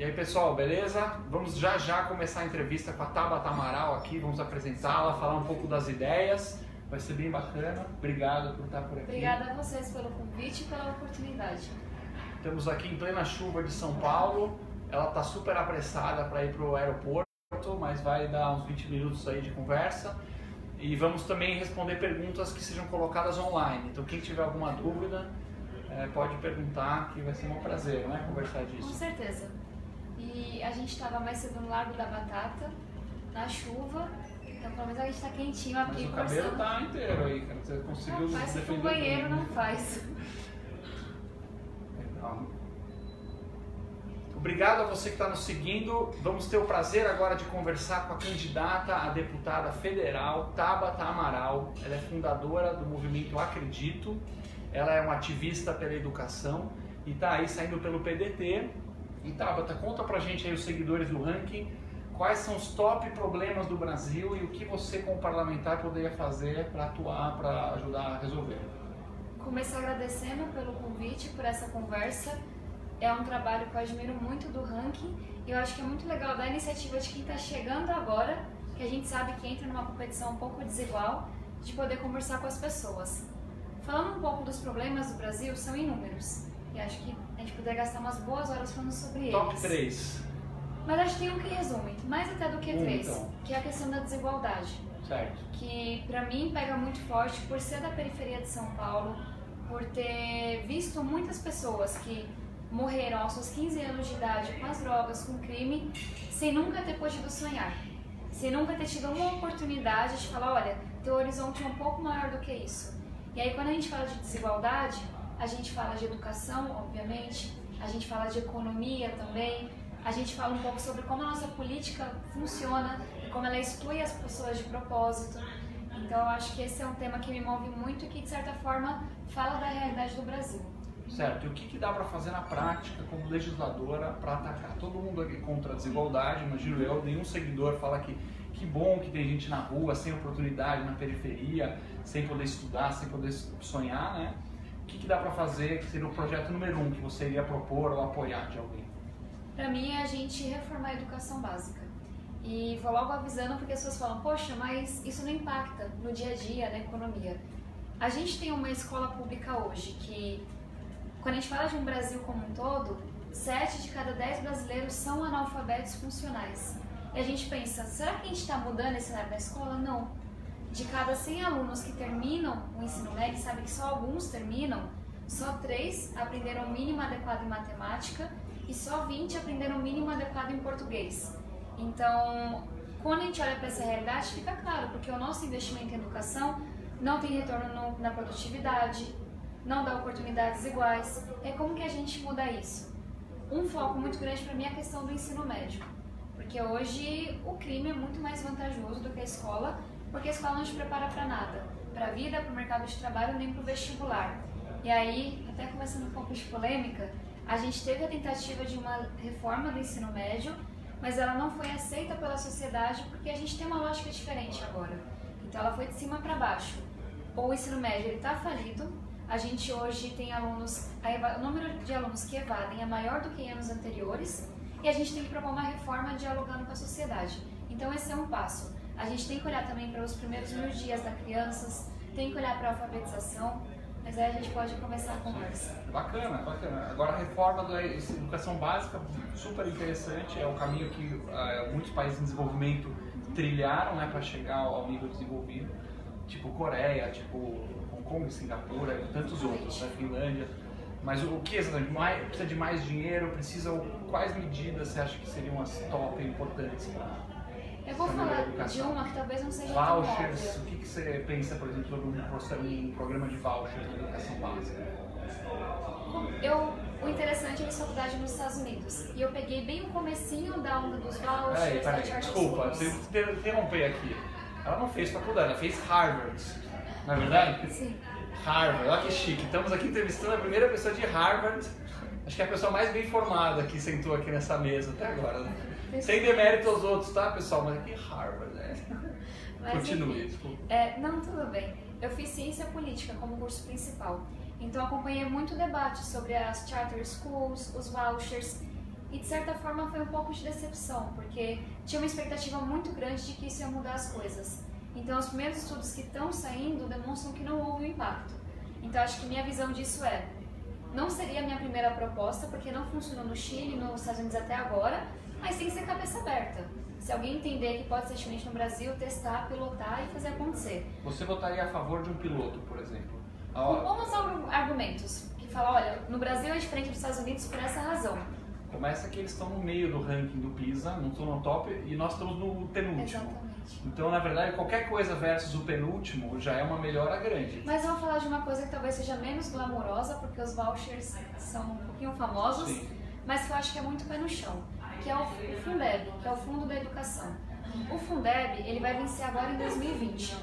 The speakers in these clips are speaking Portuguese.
E aí pessoal, beleza? Vamos já começar a entrevista com a Tabata Amaral aqui, vamos apresentá-la, falar um pouco das ideias, vai ser bem bacana. Obrigado por estar por aqui. Obrigada a vocês pelo convite e pela oportunidade. Estamos aqui em plena chuva de São Paulo, ela está super apressada para ir para o aeroporto, mas vai dar uns 20 minutos aí de conversa. E vamos também responder perguntas que sejam colocadas online, então quem tiver alguma dúvida pode perguntar, que vai ser um prazer, né, conversar disso. Com certeza. E a gente estava mais cedo no Largo da Batata, na chuva, então pelo menos a gente está quentinho aqui. Mas o cabelo tá inteiro aí, cara. Você conseguiu não faz, defender o banheiro bem. não faz. Legal. Obrigado a você que está nos seguindo. Vamos ter o prazer agora de conversar com a candidata a deputada federal, Tabata Amaral. Ela é fundadora do movimento Acredito. Ela é uma ativista pela educação e está aí saindo pelo PDT. E Tabata, conta pra gente aí os seguidores do ranking, quais são os top problemas do Brasil e o que você como parlamentar poderia fazer para atuar, para ajudar a resolver. Começar agradecendo pelo convite, por essa conversa. É um trabalho que eu admiro muito do ranking e eu acho que é muito legal da iniciativa de quem está chegando agora, que a gente sabe que entra numa competição um pouco desigual, de poder conversar com as pessoas. Falando um pouco dos problemas do Brasil, são inúmeros. E acho que a gente poderia gastar umas boas horas falando sobre eles. Top 3. Mas acho que tem um que resume, mais até do que 3, então. que é a questão da desigualdade. Certo. Que pra mim pega muito forte por ser da periferia de São Paulo, por ter visto muitas pessoas que morreram aos seus 15 anos de idade com as drogas, com crime, sem nunca ter podido sonhar. Sem nunca ter tido uma oportunidade de falar, olha, teu horizonte é um pouco maior do que isso. E aí quando a gente fala de desigualdade, a gente fala de educação, obviamente, a gente fala de economia também, a gente fala um pouco sobre como a nossa política funciona e como ela exclui as pessoas de propósito. Então eu acho que esse é um tema que me move muito e que de certa forma fala da realidade do Brasil. Certo, e o que dá para fazer na prática como legisladora para atacar? Todo mundo aqui contra a desigualdade, imagino eu, nenhum seguidor fala que bom que tem gente na rua, sem oportunidade, na periferia, sem poder estudar, sem poder sonhar, né? O que dá para fazer, que seria o projeto número 1 que você iria propor ou apoiar de alguém? Para mim é a gente reformar a educação básica. E vou logo avisando porque as pessoas falam, poxa, mas isso não impacta no dia a dia, na economia. A gente tem uma escola pública hoje que, quando a gente fala de um Brasil como um todo, 7 de cada 10 brasileiros são analfabetos funcionais. E a gente pensa, será que a gente está mudando esse cenário da escola? Não. De cada 100 alunos que terminam o ensino médio, sabe que só alguns terminam, só 3 aprenderam o mínimo adequado em matemática e só 20 aprenderam o mínimo adequado em português. Então, quando a gente olha para essa realidade, fica claro, porque o nosso investimento em educação não tem retorno na produtividade, não dá oportunidades iguais. É como que a gente muda isso? Um foco muito grande para mim é a questão do ensino médio, porque hoje o crime é muito mais vantajoso do que a escola, porque a escola não te prepara para nada, para a vida, para o mercado de trabalho, nem para o vestibular. E aí, até começando um pouco de polêmica, a gente teve a tentativa de uma reforma do ensino médio, mas ela não foi aceita pela sociedade porque a gente tem uma lógica diferente agora. Então ela foi de cima para baixo. O ensino médio está falido, a gente hoje tem alunos, o número de alunos que evadem é maior do que em anos anteriores e a gente tem que propor uma reforma dialogando com a sociedade. Então esse é um passo. A gente tem que olhar também para os primeiros 1000 dias das crianças, tem que olhar para a alfabetização, mas aí a gente pode começar a conversa. Bacana, bacana. Agora a reforma da educação básica, super interessante, é o caminho que muitos países em desenvolvimento trilharam, né, para chegar ao nível desenvolvido, tipo Coreia, tipo Hong Kong, Singapura e tantos outros, né, Finlândia. Mas o que exatamente? Precisa de mais dinheiro? Quais medidas você acha que seriam as top importantes para... Eu vou falar de uma que talvez não seja vouchers, tão o que você pensa, por exemplo, sobre um programa de vouchers na educação básica? O interessante é a faculdade nos Estados Unidos. E eu peguei bem o comecinho da onda dos vouchers, da charter desculpa, schools. você interromper aqui. Ela não fez faculdade, ela fez Harvard, não é verdade? Sim. Harvard, olha que chique. Estamos aqui entrevistando a primeira pessoa de Harvard. Acho que é a pessoa mais bem formada que sentou aqui nessa mesa até agora, né? Sem demérito aos outros, tá, pessoal? Mas aqui Harvard, né? Mas, continue, enfim, desculpa. Não, tudo bem. Eu fiz ciência política como curso principal. Então acompanhei muito debate sobre as charter schools, os vouchers. E de certa forma foi um pouco de decepção, porque tinha uma expectativa muito grande de que isso ia mudar as coisas. Então os primeiros estudos que estão saindo demonstram que não houve um impacto. Então acho que minha visão disso não seria a minha primeira proposta, porque não funcionou no Chile, nos Estados Unidos até agora, mas tem que ser cabeça aberta. Se alguém entender que pode ser diferente no Brasil, testar, pilotar e fazer acontecer. Você votaria a favor de um piloto, por exemplo? Com bons argumentos, que falam, olha, no Brasil é diferente dos Estados Unidos por essa razão. Começa que eles estão no meio do ranking do PISA, não estão no top, e nós estamos no penúltimo. Exatamente. Então, na verdade, qualquer coisa versus o penúltimo já é uma melhora grande. Mas vamos falar de uma coisa que talvez seja menos glamourosa, porque os vouchers são um pouquinho famosos, sim, mas que eu acho que é muito pé no chão, que é o Fundeb, que é o Fundo da Educação. O Fundeb, ele vai vencer agora em 2020.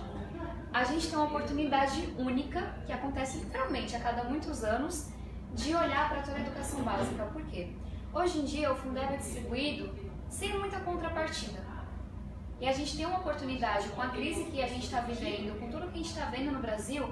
A gente tem uma oportunidade única, que acontece literalmente a cada muitos anos, de olhar para toda a educação básica. Por quê? Hoje em dia o Fundeb é distribuído sem muita contrapartida. E a gente tem uma oportunidade, com a crise que a gente está vivendo, com tudo que a gente está vendo no Brasil,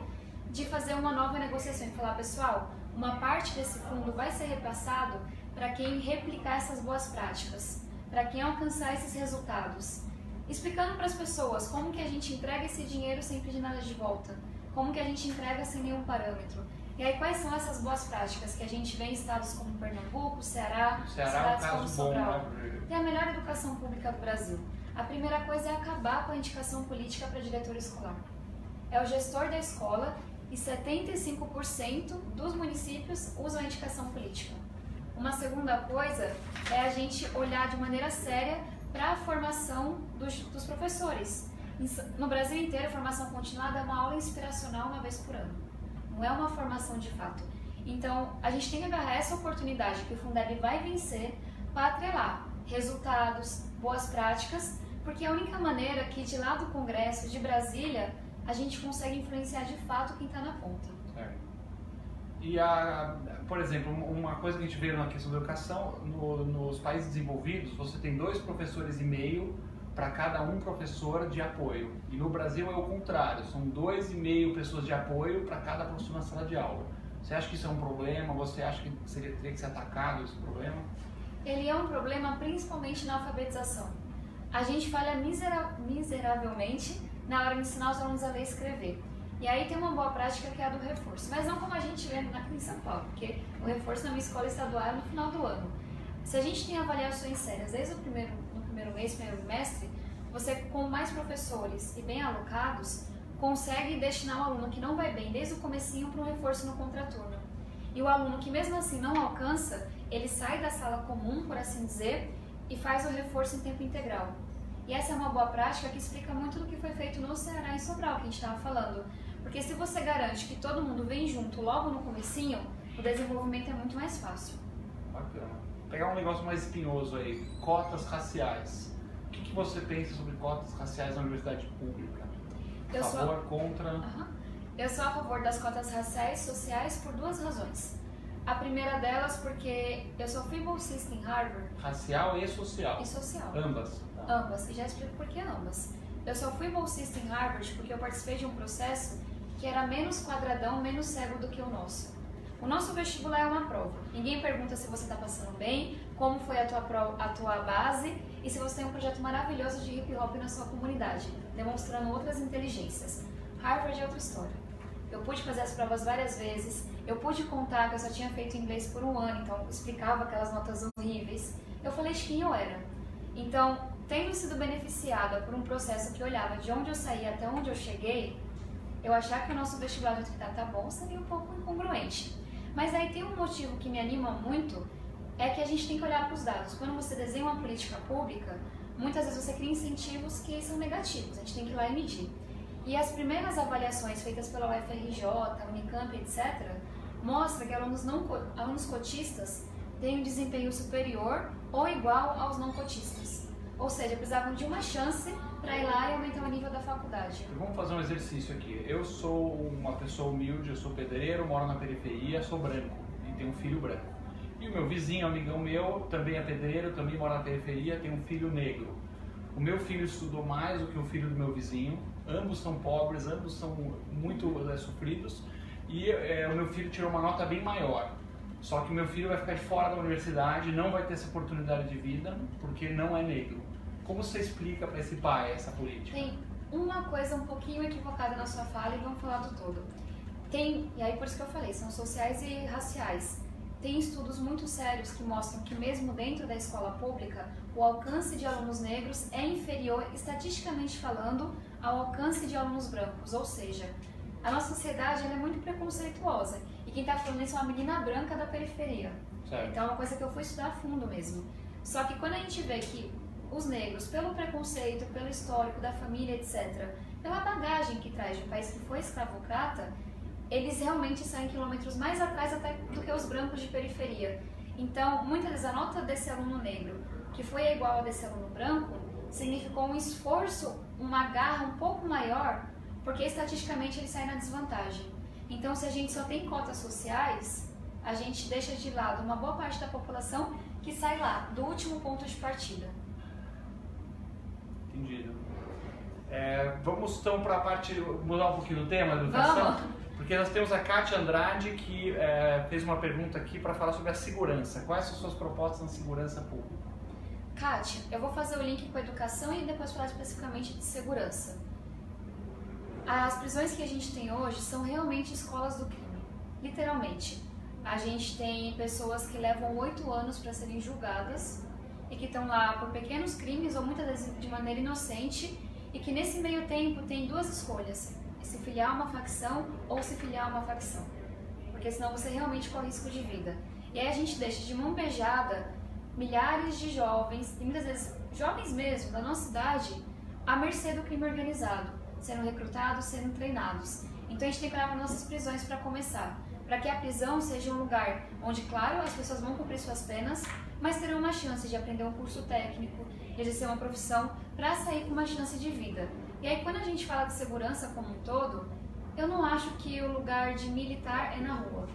de fazer uma nova negociação e falar, pessoal, uma parte desse fundo vai ser repassado para quem replicar essas boas práticas, para quem alcançar esses resultados. Explicando para as pessoas como que a gente entrega esse dinheiro sem pedir nada de volta, como que a gente entrega sem nenhum parâmetro. E aí quais são essas boas práticas que a gente vê em estados como Pernambuco, Ceará cidades como Sobral. Tem a melhor educação pública do Brasil. A primeira coisa é acabar com a indicação política para diretor escolar. É o gestor da escola e 75% dos municípios usam a indicação política. Uma segunda coisa é a gente olhar de maneira séria para a formação dos professores. No Brasil inteiro, a formação continuada é uma aula inspiracional uma vez por ano. Não é uma formação de fato. Então, a gente tem que agarrar essa oportunidade que o Fundeb vai vencer para atrelar resultados, boas práticas, porque é a única maneira que de lá do Congresso, de Brasília, a gente consegue influenciar de fato quem está na ponta. Certo. E, por exemplo, uma coisa que a gente vê na questão da educação, nos países desenvolvidos, você tem 2,5 professores para cada um professor de apoio. E no Brasil é o contrário, são 2,5 pessoas de apoio para cada professor na sala de aula. Você acha que isso é um problema? Você acha que teria que ser atacado esse problema? Ele é um problema principalmente na alfabetização. A gente falha miseravelmente na hora de ensinar os alunos a ler e escrever. E aí tem uma boa prática que é a do reforço, mas não como a gente vê aqui em São Paulo, porque o reforço na minha escola estadual é no final do ano. Se a gente tem avaliações sérias desde o primeiro mês, primeiro bimestre, você com mais professores e bem alocados, consegue destinar o aluno que não vai bem desde o comecinho para um reforço no contraturno. E o aluno que mesmo assim não alcança, ele sai da sala comum, por assim dizer, e faz o reforço em tempo integral. E essa é uma boa prática que explica muito do que foi feito no Ceará e Sobral, que a gente estava falando. Porque se você garante que todo mundo vem junto logo no comecinho, o desenvolvimento é muito mais fácil. Bacana. Vou pegar um negócio mais espinhoso aí, cotas raciais. O que você pensa sobre cotas raciais na universidade pública? A favor, contra? Eu sou a favor das cotas raciais sociais por 2 razões. A primeira delas porque eu sou fui bolsista em Harvard. Racial e social? E social. Ambas? Ambas, e já explico por que ambas. Eu só fui bolsista em Harvard porque eu participei de um processo que era menos quadradão, menos cego do que o nosso. O nosso vestibular é uma prova. Ninguém pergunta se você está passando bem, como foi a tua base e se você tem um projeto maravilhoso de hip hop na sua comunidade, demonstrando outras inteligências. Harvard é outra história. Eu pude fazer as provas várias vezes, eu pude contar que eu só tinha feito inglês por 1 ano, então eu explicava aquelas notas horríveis. Eu falei de quem eu era. Então, tendo sido beneficiada por um processo que olhava de onde eu saí até onde eu cheguei, eu achar que o nosso vestibular do que tá bom seria um pouco incongruente. Mas aí tem um motivo que me anima muito, é que a gente tem que olhar para os dados. Quando você desenha uma política pública, muitas vezes você cria incentivos que são negativos, a gente tem que ir lá e medir. E as primeiras avaliações feitas pela UFRJ, Unicamp, etc., mostram que alunos cotistas têm um desempenho superior ou igual aos não cotistas. Ou seja, precisavam de uma chance para ir lá e aumentar o nível da faculdade. Vamos fazer um exercício aqui. Eu sou uma pessoa humilde, eu sou pedreiro, moro na periferia, sou branco e tenho um filho branco. E o meu vizinho, amigão meu, também é pedreiro, também mora na periferia, tem um filho negro. O meu filho estudou mais do que o filho do meu vizinho, ambos são pobres, ambos são muito sofridos e o meu filho tirou uma nota bem maior. Só que o meu filho vai ficar de fora da universidade, não vai ter essa oportunidade de vida, porque não é negro. Como você explica para esse pai essa política? Tem uma coisa um pouquinho equivocada na sua fala e vamos falar do todo. E aí por isso que eu falei, são sociais e raciais. Tem estudos muito sérios que mostram que mesmo dentro da escola pública, o alcance de alunos negros é inferior, estatisticamente falando, ao alcance de alunos brancos. Ou seja, a nossa sociedade ela é muito preconceituosa. E quem está falando isso é uma menina branca da periferia. Certo. Então é uma coisa que eu fui estudar a fundo mesmo. Só que quando a gente vê que os negros, pelo preconceito, pelo histórico da família, etc., pela bagagem que traz de um país que foi escravocrata, eles realmente saem quilômetros mais atrás até do que os brancos de periferia. Então, muitas vezes a nota desse aluno negro, que foi igual a desse aluno branco, significou um esforço, uma garra um pouco maior, porque estatisticamente ele sai na desvantagem. Então, se a gente só tem cotas sociais, a gente deixa de lado uma boa parte da população que sai lá, do último ponto de partida. Entendido. Vamos então para a parte, mudar um pouquinho do tema da educação? Vamos! Porque nós temos a Kátia Andrade que fez uma pergunta aqui para falar sobre a segurança. Quais são as suas propostas na segurança pública? Kátia, eu vou fazer o link com a educação e depois falar especificamente de segurança. As prisões que a gente tem hoje são realmente escolas do crime, literalmente. A gente tem pessoas que levam 8 anos para serem julgadas e que estão lá por pequenos crimes ou muitas vezes de maneira inocente e que nesse meio tempo tem duas escolhas: se filiar a uma facção ou se filiar a uma facção, porque senão você realmente corre risco de vida. E aí a gente deixa de mão beijada milhares de jovens, e muitas vezes jovens mesmo, da nossa idade, à mercê do crime organizado, sendo recrutados, sendo treinados. Então a gente tem que olhar para nossas prisões para começar, para que a prisão seja um lugar onde, claro, as pessoas vão cumprir suas penas, mas terão uma chance de aprender um curso técnico, de exercer uma profissão, para sair com uma chance de vida. E aí quando a gente fala de segurança como um todo, eu não acho que o lugar de militar é na rua,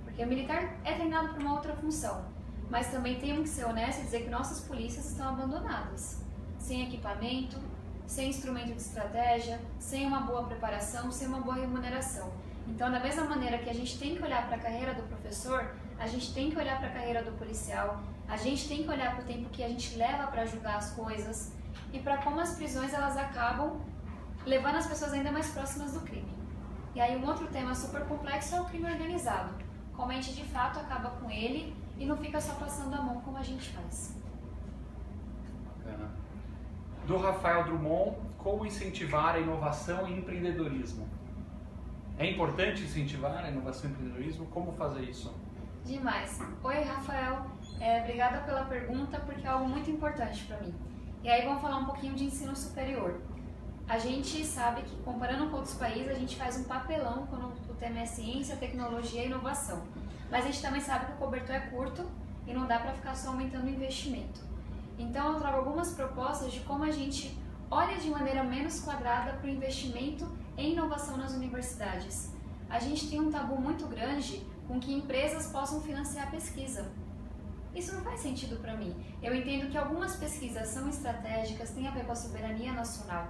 porque o militar é treinado para uma outra função, mas também temos que ser honestos e dizer que nossas polícias estão abandonadas, sem equipamento, sem instrumento de estratégia, sem uma boa preparação, sem uma boa remuneração. Então, da mesma maneira que a gente tem que olhar para a carreira do professor, a gente tem que olhar para a carreira do policial, a gente tem que olhar para o tempo que a gente leva para julgar as coisas e para como as prisões elas acabam levando as pessoas ainda mais próximas do crime. E aí um outro tema super complexo é o crime organizado, como a gente de fato acaba com ele e não fica só passando a mão como a gente faz. Bacana. Do Rafael Drummond, como incentivar a inovação e empreendedorismo? É importante incentivar a inovação e empreendedorismo? Como fazer isso? Demais. Oi, Rafael. Obrigada pela pergunta, porque é algo muito importante para mim. E aí vamos falar um pouquinho de ensino superior. A gente sabe que, comparando com outros países, a gente faz um papelão quando o tema é ciência, tecnologia e inovação. Mas a gente também sabe que o cobertor é curto e não dá para ficar só aumentando o investimento. Então eu trago algumas propostas de como a gente olha de maneira menos quadrada para o investimento em inovação nas universidades. A gente tem um tabu muito grande com que empresas possam financiar a pesquisa. Isso não faz sentido para mim. Eu entendo que algumas pesquisas são estratégicas, têm a ver com a soberania nacional,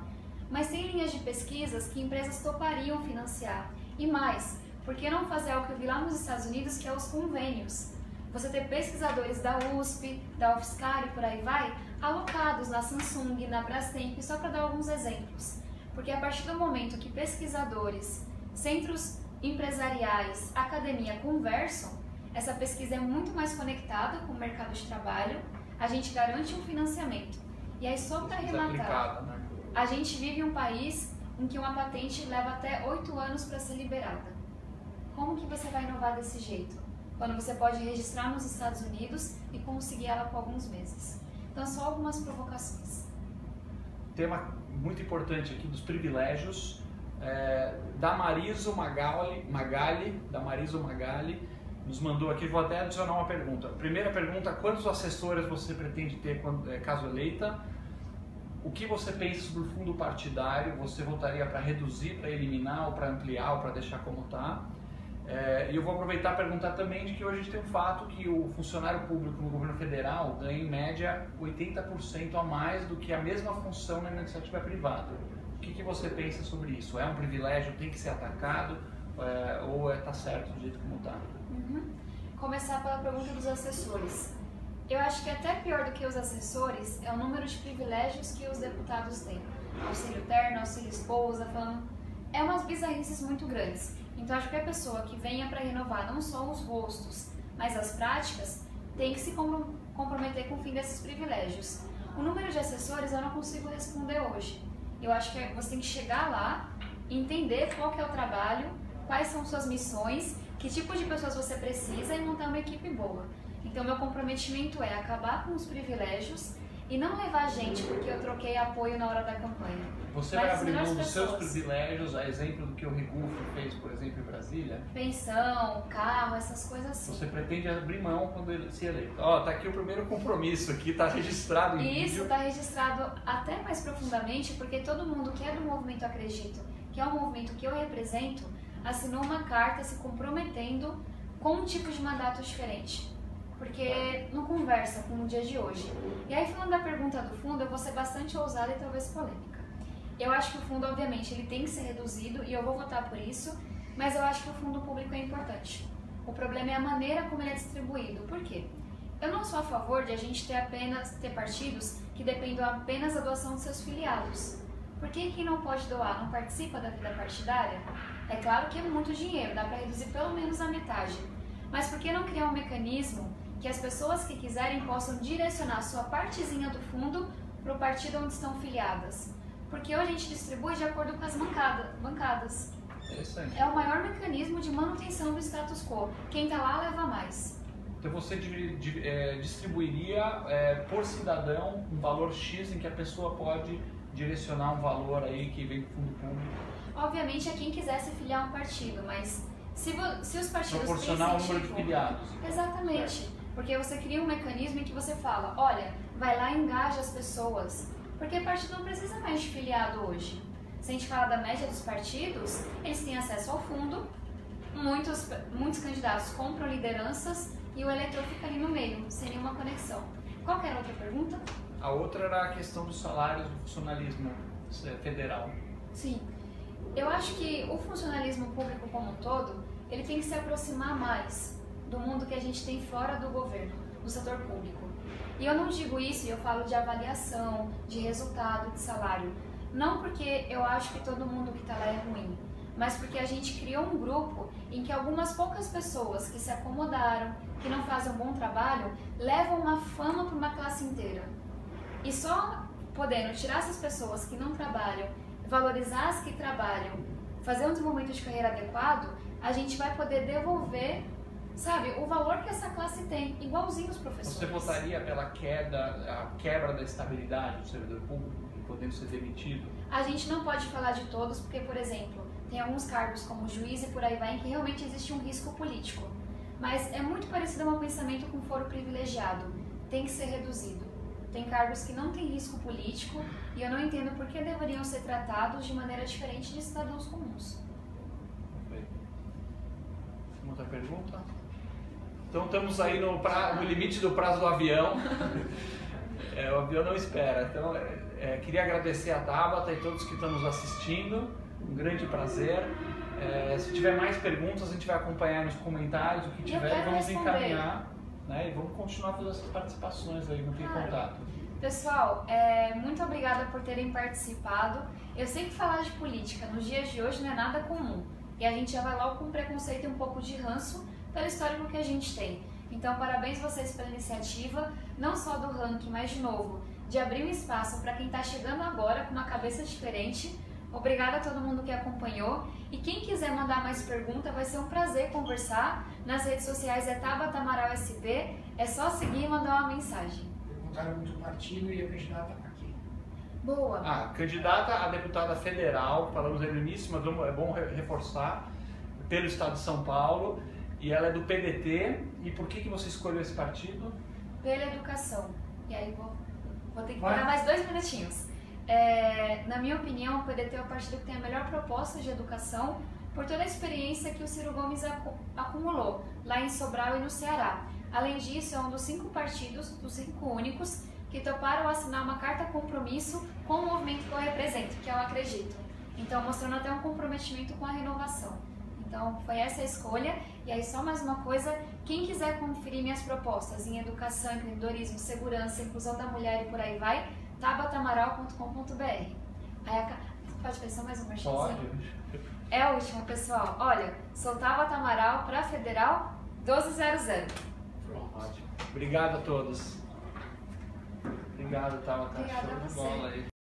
mas tem linhas de pesquisas que empresas topariam financiar. E mais, por que não fazer algo que eu vi lá nos Estados Unidos, que é os convênios? Você ter pesquisadores da USP, da UFSCar e por aí vai, alocados na Samsung, na Brastemp, só para dar alguns exemplos. Porque a partir do momento que pesquisadores, centros empresariais, academia conversam, essa pesquisa é muito mais conectada com o mercado de trabalho, a gente garante um financiamento. E aí só para arrematar, a gente vive em um país em que uma patente leva até 8 anos para ser liberada. Como que você vai inovar desse jeito? Quando você pode registrar nos Estados Unidos e conseguir ela por alguns meses. Então, só algumas provocações. Tema muito importante aqui dos privilégios. Damarisio Magali nos mandou aqui, vou até adicionar uma pergunta. Primeira pergunta: quantos assessores você pretende ter caso eleita? O que você pensa sobre o fundo partidário? Você votaria para reduzir, para eliminar, ou para ampliar, ou para deixar como está? E eu vou aproveitar e perguntar também de que hoje a gente tem o fato que o funcionário público no governo federal ganha em média 80% a mais do que a mesma função na iniciativa privada. O que você pensa sobre isso? É um privilégio, tem que ser atacado ou está certo do jeito como está? começar pela pergunta dos assessores. Eu acho que até pior do que os assessores é o número de privilégios que os deputados têm. Auxílio terno, auxílio esposa, falando... É umas bizarrices muito grandes. Então acho que a pessoa que venha para renovar não só os rostos, mas as práticas, tem que se comprometer com o fim desses privilégios. O número de assessores eu não consigo responder hoje. Eu acho que você tem que chegar lá, entender qual que é o trabalho, quais são suas missões, que tipo de pessoas você precisa e montar uma equipe boa. Então meu comprometimento é acabar com os privilégios e não levar gente porque eu troquei apoio na hora da campanha. Você vai abrir mão dos seus privilégios, a exemplo do que o Regufo fez, por exemplo, em Brasília? Pensão, carro, essas coisas assim. Você pretende abrir mão quando ele se eleito? Ó, tá aqui o primeiro compromisso, aqui tá registrado em vídeo. Isso tá registrado até mais profundamente, porque todo mundo que é do movimento Acredito, que é o movimento que eu represento, assinou uma carta se comprometendo com um tipo de mandato diferente. Porque não conversa com o dia de hoje. E aí, falando da pergunta do fundo, eu vou ser bastante ousada e talvez polêmica. Eu acho que o fundo, obviamente, ele tem que ser reduzido e eu vou votar por isso, mas eu acho que o fundo público é importante. O problema é a maneira como ele é distribuído. Por quê? Eu não sou a favor de a gente ter partidos que dependam apenas da doação de seus filiados. Por que quem não pode doar não participa da vida partidária? É claro que é muito dinheiro, dá para reduzir pelo menos a metade. Mas por que não criar um mecanismo que as pessoas que quiserem possam direcionar sua partezinha do fundo para o partido onde estão filiadas? Porque hoje a gente distribui de acordo com as bancadas. Interessante. É o maior mecanismo de manutenção do status quo. Quem está lá leva mais. Então você distribuiria por cidadão um valor X em que a pessoa pode direcionar um valor aí que vem do fundo público? Obviamente é quem quiser se filiar a um partido, mas se os partidos proporcionar o número de filiados. Exatamente. Porque você cria um mecanismo em que você fala, olha, vai lá e engaja as pessoas. Porque partido não precisa mais de filiado hoje. Se a gente fala da média dos partidos, eles têm acesso ao fundo, muitos candidatos compram lideranças e o eleitor fica ali no meio, sem nenhuma conexão. Qual que era a outra pergunta? A outra era a questão dos salários do funcionalismo federal. Sim. Eu acho que o funcionalismo público como um todo, ele tem que se aproximar mais do mundo que a gente tem fora do governo, do setor público. E eu não digo isso, e eu falo de avaliação, de resultado, de salário. Não porque eu acho que todo mundo que está lá é ruim, mas porque a gente criou um grupo em que algumas poucas pessoas que se acomodaram, que não fazem um bom trabalho, levam uma fama para uma classe inteira. E só podendo tirar essas pessoas que não trabalham, valorizar as que trabalham, fazer um desenvolvimento de carreira adequado, a gente vai poder devolver, sabe, o valor que essa classe tem, igualzinho os professores. Você votaria pela quebra da estabilidade do servidor público, podendo ser demitido? A gente não pode falar de todos, porque, por exemplo, tem alguns cargos como juiz e por aí vai, em que realmente existe um risco político. Mas é muito parecido ao meu pensamento com foro privilegiado. Tem que ser reduzido. Tem cargos que não têm risco político e eu não entendo por que deveriam ser tratados de maneira diferente de cidadãos comuns. Outra pergunta? Então estamos aí no limite do prazo do avião. O avião não espera. Então queria agradecer a Tabata e todos que estão nos assistindo. Um grande prazer. Se tiver mais perguntas, a gente vai acompanhar nos comentários. O que tiver, vamos encaminhar. Né? E vamos continuar fazendo essas participações aí, não tem contato. Pessoal, muito obrigada por terem participado. Eu sei que falar de política nos dias de hoje não é nada comum. E a gente já vai logo com preconceito e um pouco de ranço pelo histórico que a gente tem. Então, parabéns vocês pela iniciativa, não só do ranking, mas de novo, de abrir um espaço para quem está chegando agora com uma cabeça diferente. Obrigada a todo mundo que acompanhou. E quem quiser mandar mais pergunta, vai ser um prazer conversar. Nas redes sociais é Tabata Amaral SP. É só seguir e mandar uma mensagem. Perguntaram do partido e a candidata aqui. Boa. Candidata a deputada federal, falamos no início, mas é bom reforçar, pelo estado de São Paulo. E ela é do PDT. E por que você escolheu esse partido? Pela educação. E aí vou ter que parar mais 2 minutinhos. Na minha opinião, o PDT é o partido que tem a melhor proposta de educação por toda a experiência que o Ciro Gomes acumulou lá em Sobral e no Ceará. Além disso, é um dos 5 partidos, dos 5 únicos, que toparam assinar uma carta compromisso com o movimento que eu represento, que é o Acredito. Então, mostrando até um comprometimento com a renovação. Então, foi essa a escolha. E aí, só mais uma coisa, Quem quiser conferir minhas propostas em educação, empreendedorismo, segurança, inclusão da mulher e por aí vai, tabatamaral.com.br. Pode pensar mais um merchanzinho? Pode. É a última, pessoal. Olha, sou Tabata Amaral para Federal 1200. Ótimo. Obrigado a todos. Obrigado, Tabata. Obrigada Show a de você. bola aí.